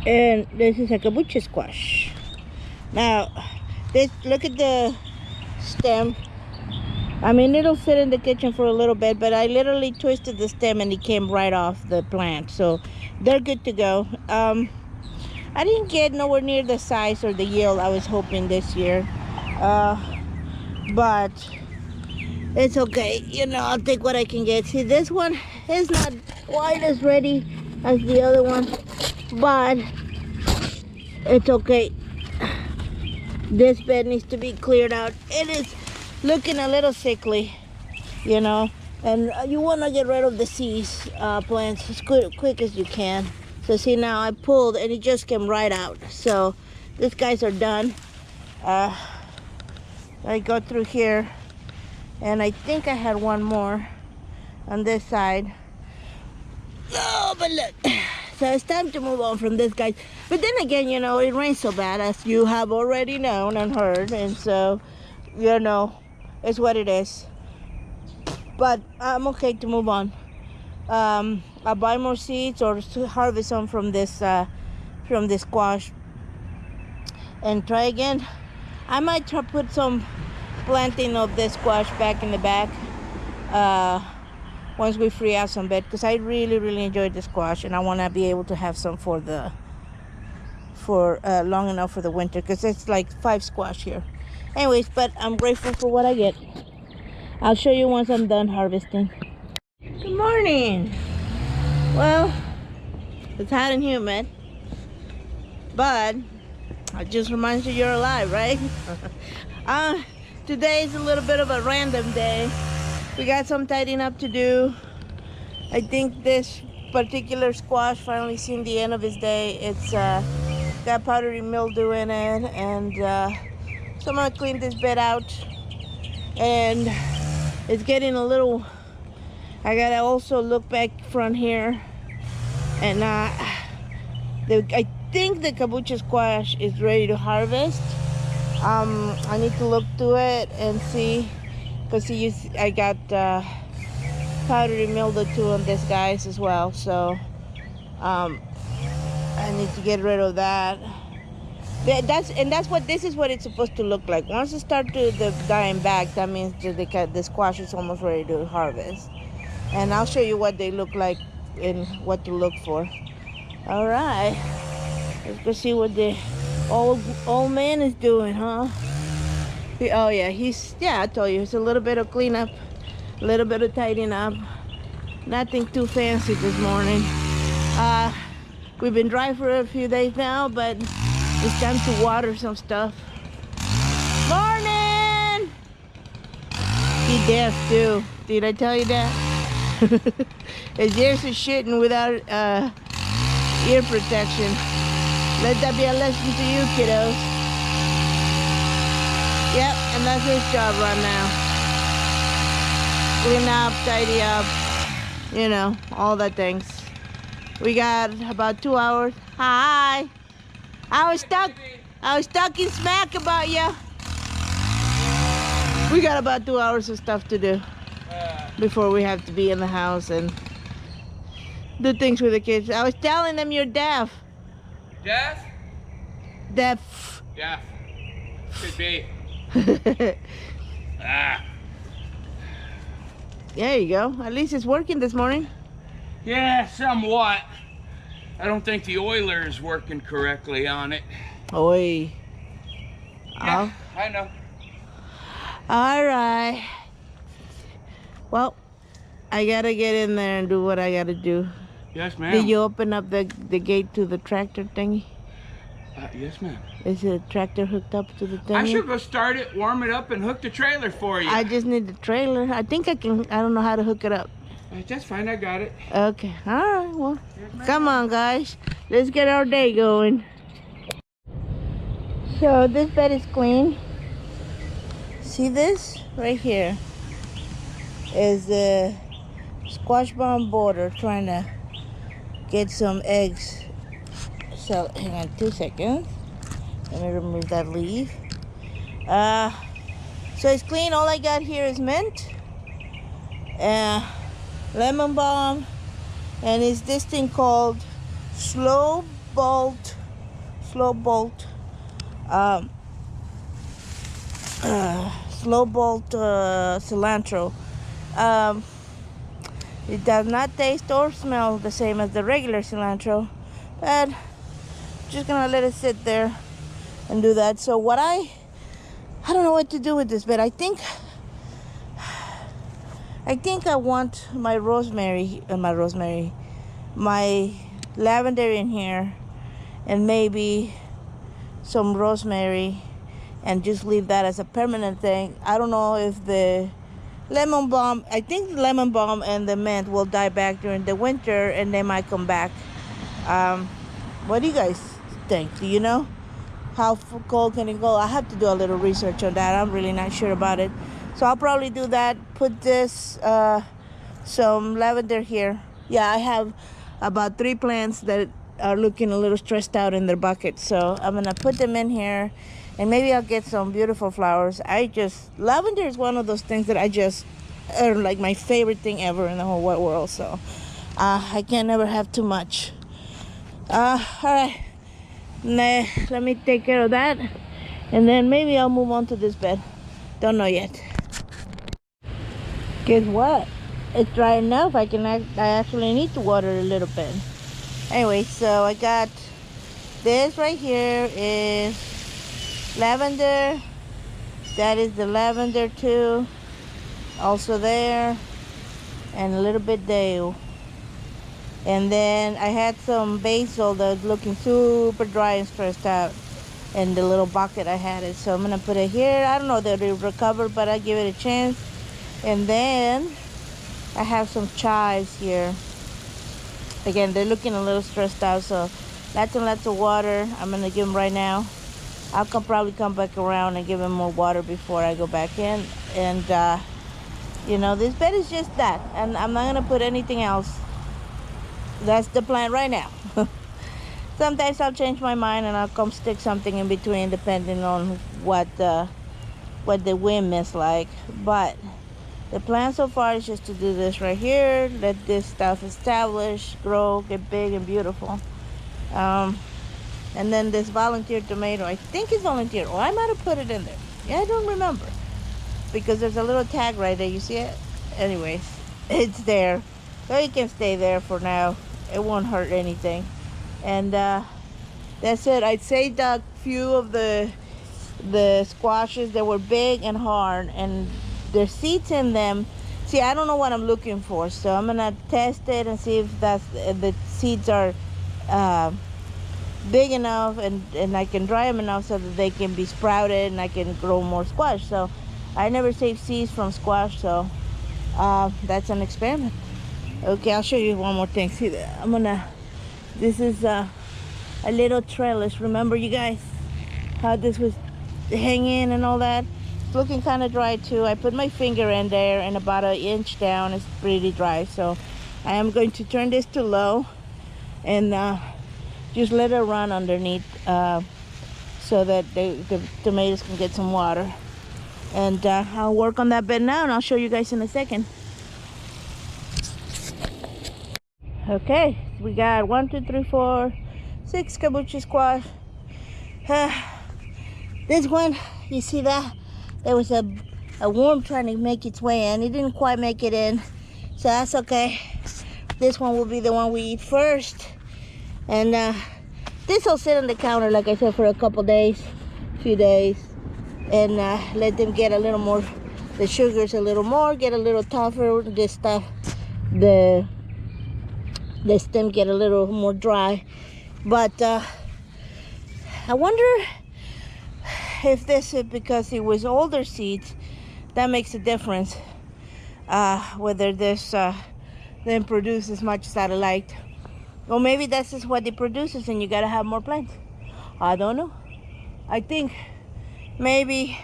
And this is a kabocha squash. Now, look at the stem. I mean, it'll sit in the kitchen for a little bit, but I literally twisted the stem and it came right off the plant. So they're good to go. I didn't get nowhere near the size or the yield I was hoping this year. But it's okay. You know, I'll take what I can get. See, this one is not quite as ready as the other one, but it's okay. This bed needs to be cleared out. It is looking a little sickly, you know, and you want to get rid of the seeds plants as quick as you can. So see, now I pulled and it just came right out. So these guys are done. I go through here and I think I had one more on this side. Oh, but look, so it's time to move on from this guy. But then again, you know, it rains so bad, as you have already known and heard, and so, you know, it's what it is. But I'm okay to move on. I'll buy more seeds or harvest some from this squash and try again. I might try put some planting of this squash back in the back once we free out some bed, because I really enjoyed the squash and I want to be able to have some for long enough for the winter, because it's like 5 squash here. Anyways, but I'm grateful for what I get. I'll show you once I'm done harvesting. Good morning. Well, it's hot and humid, but it just reminds you you're alive, right? Today is a little bit of a random day. We got some tidying up to do. I think this particular squash finally seen the end of his day. It's got powdery mildew in it, and so I'm gonna clean this bed out. And it's getting a little, I gotta also look back front here, and I think the kabocha squash is ready to harvest. I need to look through it and see, because I got powdery mildew too on this guys as well, so I need to get rid of that. This is what it's supposed to look like. Once it starts to dying back, that means the squash is almost ready to harvest. And I'll show you what they look like and what to look for. All right, let's go see what the old man is doing, huh? Oh yeah, I told you, it's a little bit of cleanup, a little bit of tidying up. Nothing too fancy this morning. We've been dry for a few days now, but it's time to water some stuff. Morning! He deaf too. Did I tell you that? His ears are shitting without ear protection. Let that be a lesson to you, kiddos. Yep, and that's his job right now. Clean up, tidy up, you know, all the things. We got about 2 hours. Hi! I was talking smack about you. We got about 2 hours of stuff to do before we have to be in the house and do things with the kids. I was telling them you're deaf. Deaf? Deaf. Deaf. Could be. There you go. At least it's working this morning. Yeah, somewhat. I don't think the oiler is working correctly on it. Oi. Yeah, I know. All right. Well, I gotta get in there and do what I gotta do. Yes, ma'am. Did you open up the gate to the tractor thingy? Yes, ma'am. Is the tractor hooked up to the thingy? I should go start it, warm it up, and hook the trailer for you. I just need the trailer. I think I can. I don't know how to hook it up. That's fine, I got it. Okay. All right. Well, come on, guys. Let's get our day going. So this bed is clean. See this right here is the squash bomb border trying to get some eggs. So hang on 2 seconds. Let me remove that leaf. So it's clean. All I got here is mint, lemon balm, and it's this thing called slow bolt, um, slow bolt cilantro. Um, it does not taste or smell the same as the regular cilantro, but just gonna let it sit there and do that. So what I don't know what to do with this, but I think I want my my lavender in here, and maybe some rosemary, and just leave that as a permanent thing. I don't know if the lemon balm, I think the lemon balm and the mint will die back during the winter, and they might come back. What do you guys think? Do you know how cold can it go? I have to do a little research on that. I'm really not sure about it. So I'll probably do that. Put this, some lavender here. Yeah, I have about 3 plants that are looking a little stressed out in their bucket. So I'm gonna put them in here, and maybe I'll get some beautiful flowers. Lavender is one of those things that are like my favorite thing ever in the whole wide world. So I can never have too much. All right, let me take care of that, and then maybe I'll move on to this bed. Don't know yet. Guess what? It's dry enough. I actually need to water a little bit. Anyway, so I got this right here is lavender. That is the lavender too. Also there, and a little bit dale. And then I had some basil that was looking super dry and stressed out in the little bucket I had it. So I'm gonna put it here. I don't know that it'll recover, but I'll give it a chance. And then I have some chives here. Again, they're looking a little stressed out, so lots and lots of water. I'm gonna give them right now. I'll probably come back around and give them more water before I go back in. And you know, this bed is just that, and I'm not gonna put anything else. That's the plan right now. Sometimes I'll change my mind and I'll come stick something in between, depending on what the wind is like. But the plan so far is just to do this right here, let this stuff establish, grow, get big and beautiful. And then this volunteer tomato, I think it's volunteer, or I might have put it in there. Yeah, I don't remember, because there's a little tag right there. You see it? Anyways, it's there, so it can stay there for now. It won't hurt anything. And that's it. I saved a few of the squashes that were big and hard, and there's seeds in them. See, I don't know what I'm looking for, so I'm gonna test it and see if the seeds are big enough, and I can dry them enough so that they can be sprouted and I can grow more squash. So I never save seeds from squash, so that's an experiment. Okay, I'll show you one more thing. See, this is a little trellis. Remember, you guys, how this was hanging and all that? It's looking kind of dry too. I put my finger in there, and about 1 inch down it's pretty dry. So I am going to turn this to low and just let it run underneath, so that the tomatoes can get some water. And I'll work on that bed now, and I'll show you guys in a second. Okay, we got 1, 2, 3, 4, 6 kabuchi squash. This one, you see that? There was a worm trying to make its way in. It didn't quite make it in, so that's okay. This one will be the one we eat first. And this will sit on the counter, like I said, for a few days. And let them get a little more, the sugars a little more, get a little tougher. This stuff, the stem get a little more dry. But I wonder if this is because it was older seeds. That makes a difference, whether this didn't produce as much as I liked, or maybe that's just what it produces and you gotta have more plants. I don't know. I think maybe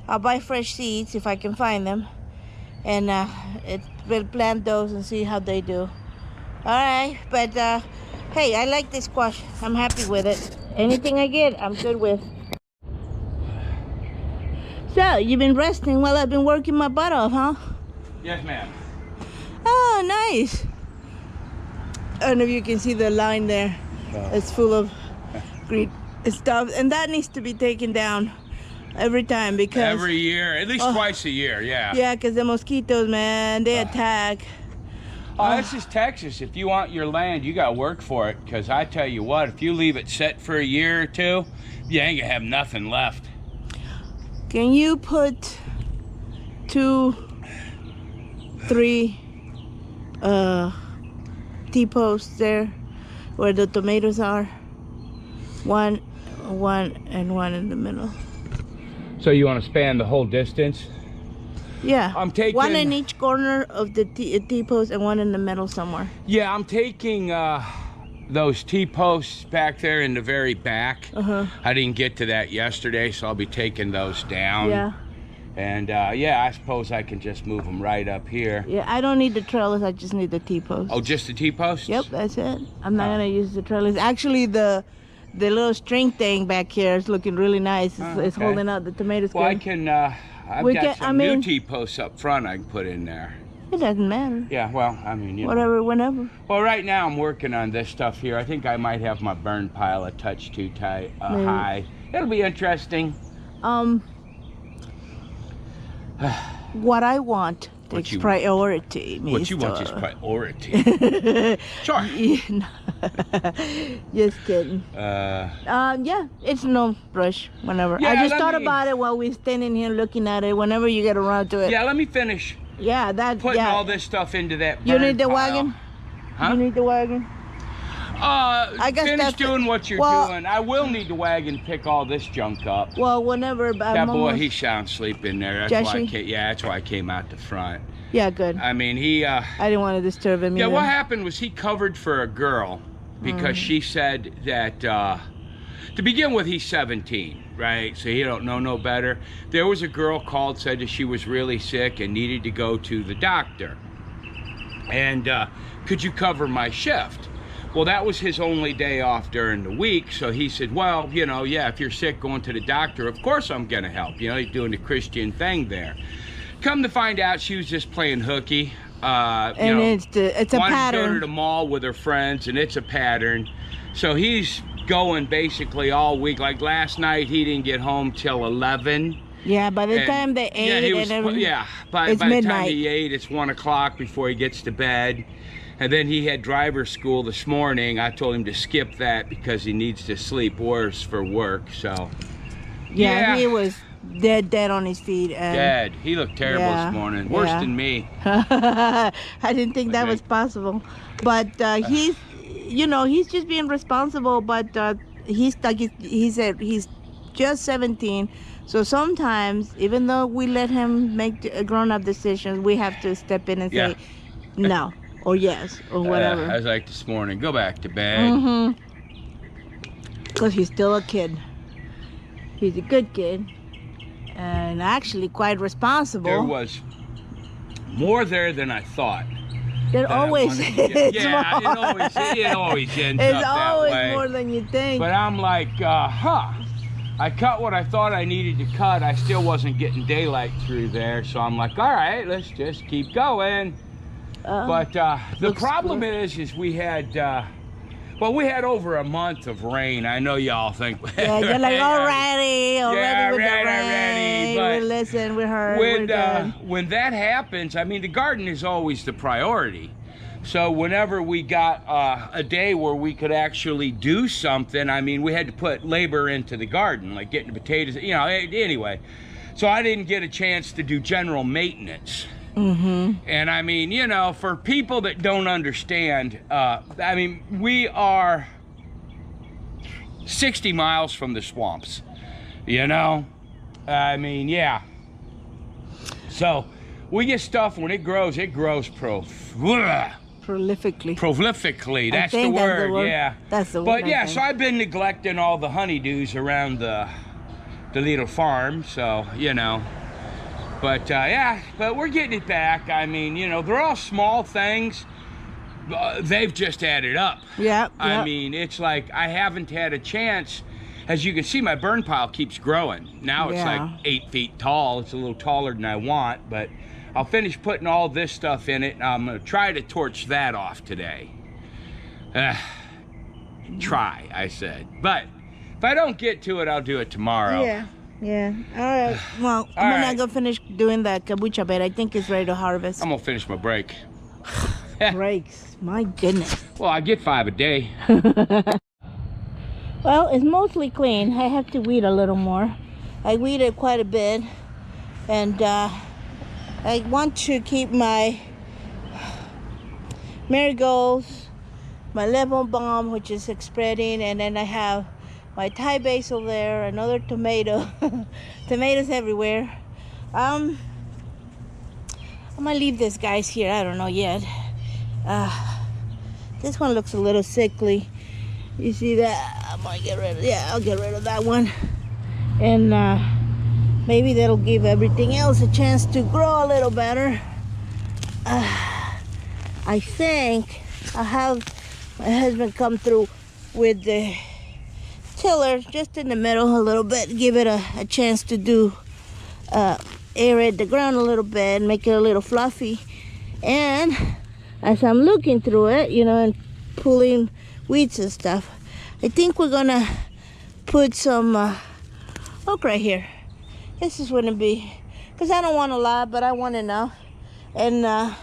I'll buy fresh seeds if I can find them, and we'll plant those and see how they do. All right, but hey, I like this squash. I'm happy with it. Anything I get, I'm good with. So, you've been resting while I've been working my butt off, huh? Yes, ma'am. Oh, nice. I don't know if you can see the line there. It's full of green stuff, and that needs to be taken down every time because Every year, at least twice a year, yeah. yeah, because the mosquitoes, man, they attack. Oh, this is Texas. If you want your land, you got to work for it. Because I tell you what, if you leave it set for a year or two, you ain't gonna have nothing left. Can you put 2, 3 T-posts there where the tomatoes are? One, and one in the middle. So you want to span the whole distance? Yeah. I'm taking one in each corner of the T-post and one in the middle somewhere. Yeah, I'm taking those T-posts back there in the very back. I didn't get to that yesterday, so I'll be taking those down. Yeah. And yeah, I suppose I can just move them right up here. Yeah, I don't need the trellis, I just need the T-post. Oh, just the T-posts? Yep, that's it. I'm not gonna use the trellis. Actually, the little string thing back here is looking really nice. It's okay. holding out the tomatoes. Well, good. I can, I've got some new T-posts up front I can put in there. It doesn't matter. Yeah, well, I mean, you whatever, know. whenever. Well, right now I'm working on this stuff here. I think I might have my burn pile a touch too tight, high. It'll be interesting. What I want takes priority. What you want is priority. Sure. Just kidding. Yeah, it's no rush. Whenever. Yeah, I just thought about it while we're standing here looking at it. Whenever you get around to it. Yeah, let me finish. Yeah, that's putting all this stuff into that. You need the pile. wagon. Huh? You need the wagon. I guess finish doing what you're doing. I will need the wagon to pick all this junk up. Well, whenever. That boy, he's sound asleep in there. That's why that's why I came out the front. Yeah, good. I mean, he. I didn't want to disturb him. Yeah, either. what happened was he covered for a girl because she said that. To begin with, he's 17, right? So he don't know no better. There was a girl called, said that she was really sick and needed to go to the doctor. And could you cover my shift? Well, that was his only day off during the week. So he said, well, you know, yeah, if you're sick going to the doctor, of course I'm going to help. You know, he's doing the Christian thing there. Come to find out, she was just playing hooky. And you know, it's a pattern. Wanted to go to the mall with her friends, and it's a pattern. So he's going basically all week. Like last night, he didn't get home till 11. Yeah, by the time they ate, by the midnight. time he ate, it's 1 o'clock before he gets to bed. And then he had driver's school this morning. I told him to skip that because he needs to sleep worse for work. So yeah. He was dead on his feet. And dead. He looked terrible this morning. Worse than me. I didn't think that was possible. But he's, you know, he's just being responsible. But he's like he said, he's just 17. So sometimes, even though we let him make grown-up decisions, we have to step in and say no or yes or whatever. I was like this morning, go back to bed. Because he's still a kid. He's a good kid. And actually quite responsible. There was more there than I thought. There always is. Yeah, it always ends up that way. It's always more than you think. But I'm like, I cut what I thought I needed to cut. I still wasn't getting daylight through there. So I'm like, all right, let's just keep going. But the problem is we had, well, we had over a month of rain. I know y'all think. Yeah, you're like, already with the rain. Already. But listen, we heard. When that happens, I mean, the garden is always the priority. So whenever we got a day where we could actually do something, I mean, we had to put labor into the garden, like getting the potatoes, you know, anyway. So I didn't get a chance to do general maintenance. And I mean, you know, for people that don't understand, I mean, we are 60 miles from the swamps, you know? I mean, yeah. So we get stuff when it grows prolifically. Prolifically, that's the word, yeah. That's the word. But yeah, so I've been neglecting all the honeydews around the little farm, so, you know. But yeah, but we're getting it back. I mean, you know, they're all small things. They've just added up. Yeah. I mean, it's like I haven't had a chance. As you can see, my burn pile keeps growing. Now it's like 8 feet tall. It's a little taller than I want, but I'll finish putting all this stuff in it, and I'm gonna try to torch that off today. try, I said. But if I don't get to it, I'll do it tomorrow. Yeah. Yeah. All right. Well, All I'm right. gonna go finish doing the kombucha bed. I think it's ready to harvest. I'm gonna finish my break. Breaks. My goodness. Well, I get 5 a day. Well, it's mostly clean. I have to weed a little more. I weeded quite a bit, and I want to keep my marigolds, my lemon balm, which is spreading, and then I have my Thai basil there, another tomato. Tomatoes everywhere. I'm gonna leave this guys here. I don't know yet. This one looks a little sickly. You see that? I might get rid of. Yeah, I'll get rid of that one, and maybe that'll give everything else a chance to grow a little better. I think I'll have my husband come through with the tiller just in the middle a little bit, give it a chance to do aerate the ground a little bit, make it a little fluffy. And as I'm looking through it, you know, and pulling weeds and stuff, I think we're gonna put some okra here. This is gonna be, because I don't want a lot, but I want enough. And I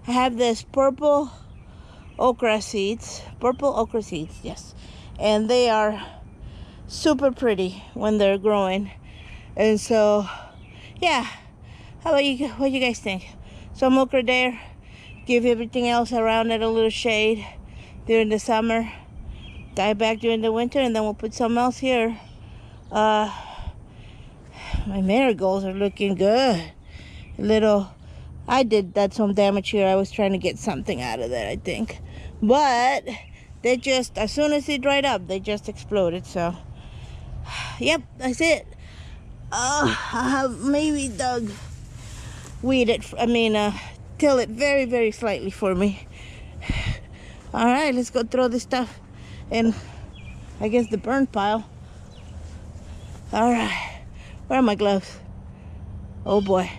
have this purple okra seeds, yes, and they are super pretty when they're growing. And so, yeah, how about you? What do you guys think? Some okra there, give everything else around it a little shade during the summer, die back during the winter, and then we'll put some else here. My marigolds are looking good. I did that some damage here. I was trying to get something out of there, I think, but they just, as soon as it dried up, they just exploded. So yep, that's it. I have maybe Doug weed it, till it very, very slightly for me. All right, let's go throw this stuff in, I guess, the burn pile. All right, where are my gloves? Oh boy.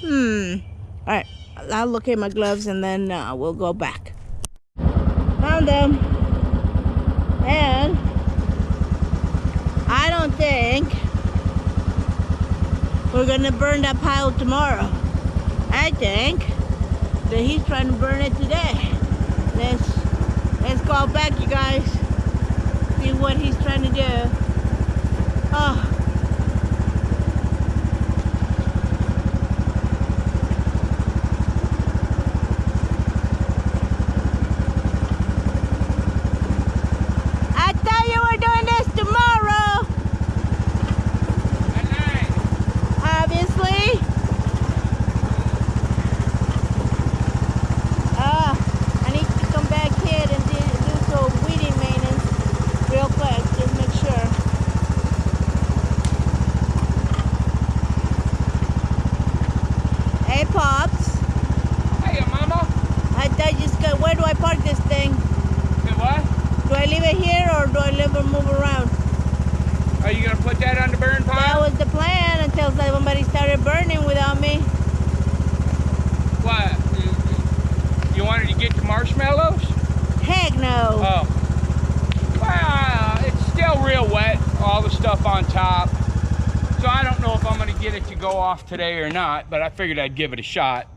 All right, I'll look at my gloves and then we'll go back. Found them. And I don't think we're gonna burn that pile tomorrow. I think that he's trying to burn it today. Let's go back, you guys. See what he's trying to do. Oh. I thought you were doing this tomorrow. Obviously. I need to come back here and do some weeding maintenance real quick, just make sure. Hey, Pops. Hey, Mama. I just got, where do I park this thing? Say what? Do I leave it here or do I move around? Are you gonna put that on the burn That pile? was the plan until somebody started burning without me. What? You wanted to get the marshmallows? Heck no. Oh. Well, it's still real wet, all the stuff on top. So I don't know if I'm gonna get it to go off today or not, but I figured I'd give it a shot.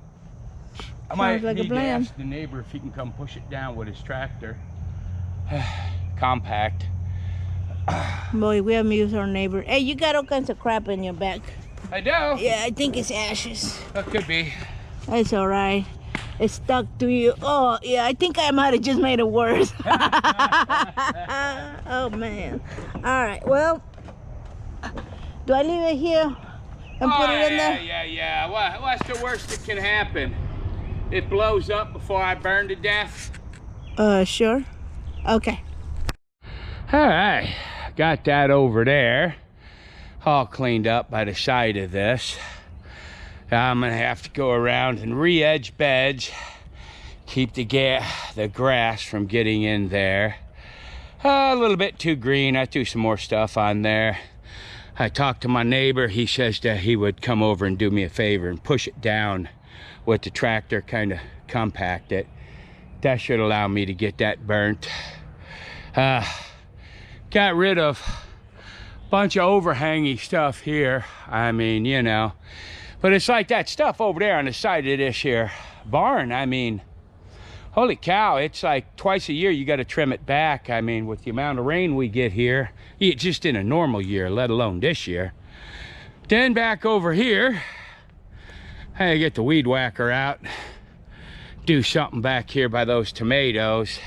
I might like a need to plan. ask the neighbor if he can come push it down with his tractor. Compact. Boy, we amuse our neighbor. Hey, you got all kinds of crap in your back. I do. Yeah, I think it's ashes. That could be. That's all right. It's stuck to you. Oh, yeah, I think I might have just made it worse. Oh, man. All right, well, do I leave it here and put it in there? Yeah. What's the worst that can happen? It blows up before I burn to death. Sure. Okay. All right, got that over there, all cleaned up by the side of this. I'm gonna have to go around and re-edge beds, keep the grass from getting in there. A little bit too green. I threw some more stuff on there. I talked to my neighbor. He says that he would come over and do me a favor and push it down with the tractor, kind of compact it. That should allow me to get that burnt. Got rid of a bunch of overhangy stuff here. I mean, you know, but it's like that stuff over there on the side of this here barn. I mean, holy cow, it's like twice a year you got to trim it back. I mean, with the amount of rain we get here, just in a normal year, let alone this year. Then back over here, I get the weed whacker out, do something back here by those tomatoes.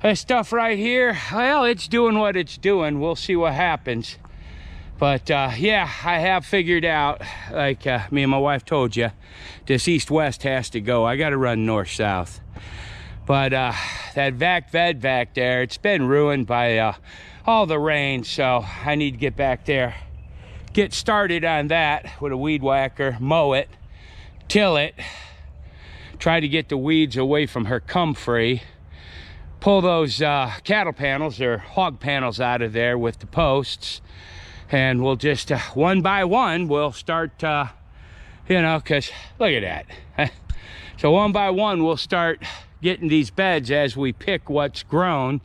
This stuff right here, well, it's doing what it's doing. We'll see what happens. But yeah, I have figured out, like me and my wife told you, this east-west has to go. I got to run north-south. But that vac there, it's been ruined by all the rain, so I need to get back there, get started on that with a weed whacker, mow it, till it, try to get the weeds away from her comfrey, pull those cattle panels or hog panels out of there with the posts, and we'll just one by one we'll start you know, because look at that. So one by one we'll start getting these beds as we pick what's grown.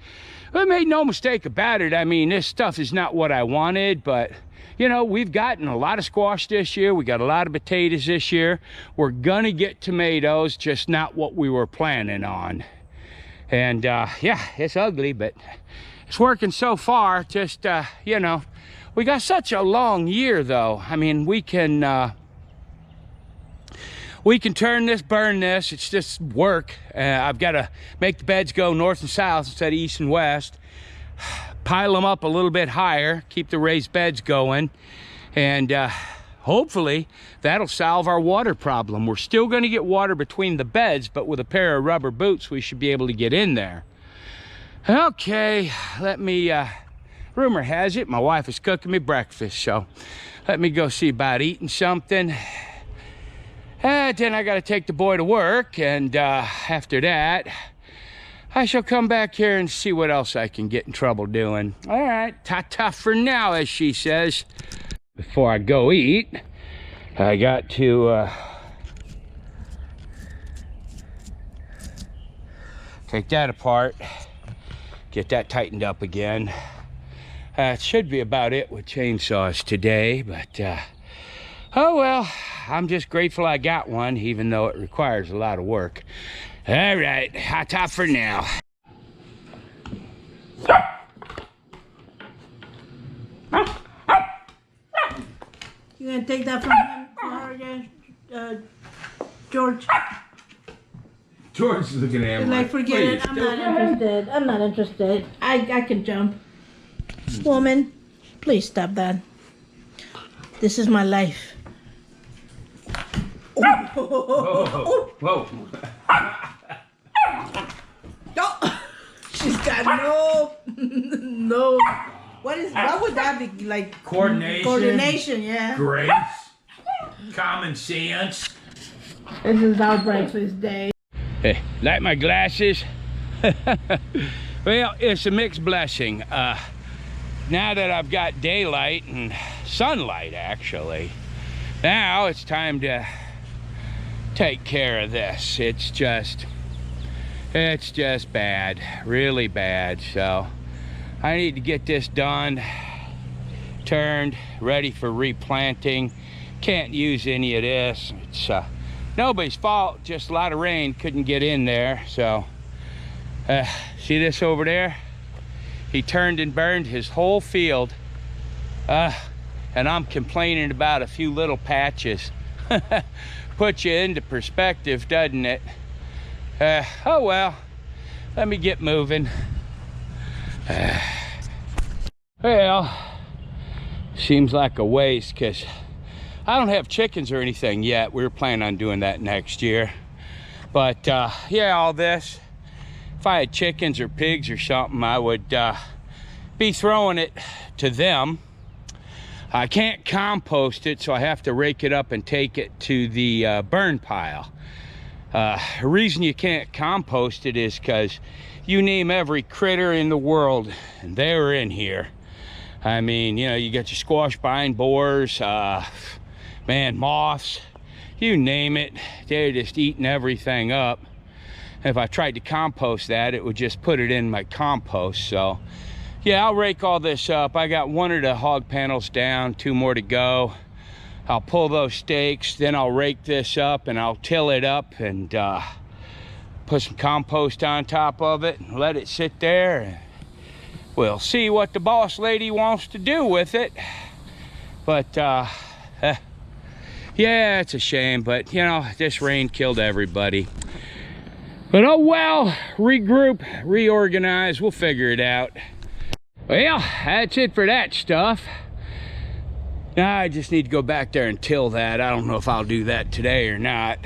I made no mistake about it. I mean, this stuff is not what I wanted, but you know, we've gotten a lot of squash this year. We got a lot of potatoes this year. We're gonna get tomatoes, just not what we were planning on. And yeah, it's ugly, but it's working so far. Just you know, we got such a long year though. I mean, we can turn this, burn this. It's just work. I've got to make the beds go north and south instead of east and west. Pile them up a little bit higher, keep the raised beds going, and hopefully that'll solve our water problem. We're still going to get water between the beds, but with a pair of rubber boots we should be able to get in there. Okay, let me rumor has it my wife is cooking me breakfast, so let me go see about eating something. Then I got to take the boy to work, and after that I shall come back here and see what else I can get in trouble doing. All right, ta-ta for now, as she says. Before I go eat, I got to take that apart, get that tightened up again. It should be about it with chainsaws today, but oh well, I'm just grateful I got one, even though it requires a lot of work. All right, ta-ta for now. You gonna take that from him, for her again, George? George's looking at him Like, forget it. I'm not interested. I'm not interested. I can jump. Woman, please stop that. This is my life. Whoa, whoa. Oh, she's got no. What would that be like? Coordination, yeah. Grace. Common sense. This is our breakfast day. Hey, like my glasses? Well, it's a mixed blessing. Now that I've got daylight and sunlight, actually, now it's time to take care of this. It's just bad, really bad. So I need to get this done, turned, ready for replanting. Can't use any of this. It's nobody's fault, just a lot of rain, couldn't get in there. So see this over there? He turned and burned his whole field, and I'm complaining about a few little patches. Puts you into perspective, doesn't it? Oh well, let me get moving. Well, seems like a waste, because I don't have chickens or anything yet. We were planning on doing that next year. But yeah, all this, if I had chickens or pigs or something, I would be throwing it to them. I can't compost it, so I have to rake it up and take it to the burn pile. The reason you can't compost it is because you name every critter in the world and they're in here. I mean, you know, you got your squash vine borers, man, moths, you name it, they're just eating everything up. If I tried to compost that, it would just put it in my compost. So yeah, I'll rake all this up. I got one of the hog panels down, 2 more to go. I'll pull those stakes, then I'll rake this up and I'll till it up and put some compost on top of it and let it sit there. We'll see what the boss lady wants to do with it. But yeah, it's a shame, but you know, this rain killed everybody. But oh well, regroup, reorganize, we'll figure it out. Well, that's it for that stuff. Now I just need to go back there and till that. I don't know if I'll do that today or not.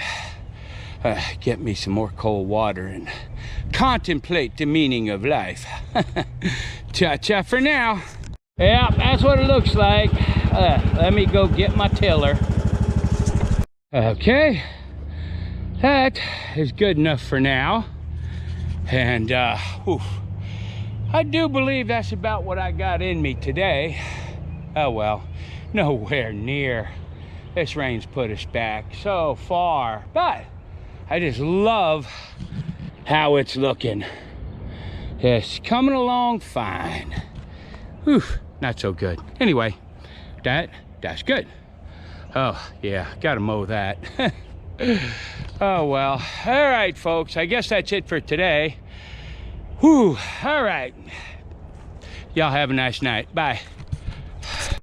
Get me some more cold water and contemplate the meaning of life. Cha-cha for now. Yeah, that's what it looks like. Let me go get my tiller. Okay, that is good enough for now. And whew, I do believe that's about what I got in me today. Oh well, nowhere near. This rain's put us back so far, but I just love how it's looking. It's coming along fine. Whew, not so good. Anyway, that's good. Oh yeah, gotta mow that. Oh well, all right folks, I guess that's it for today. Whew, all right. Y'all have a nice night. Bye.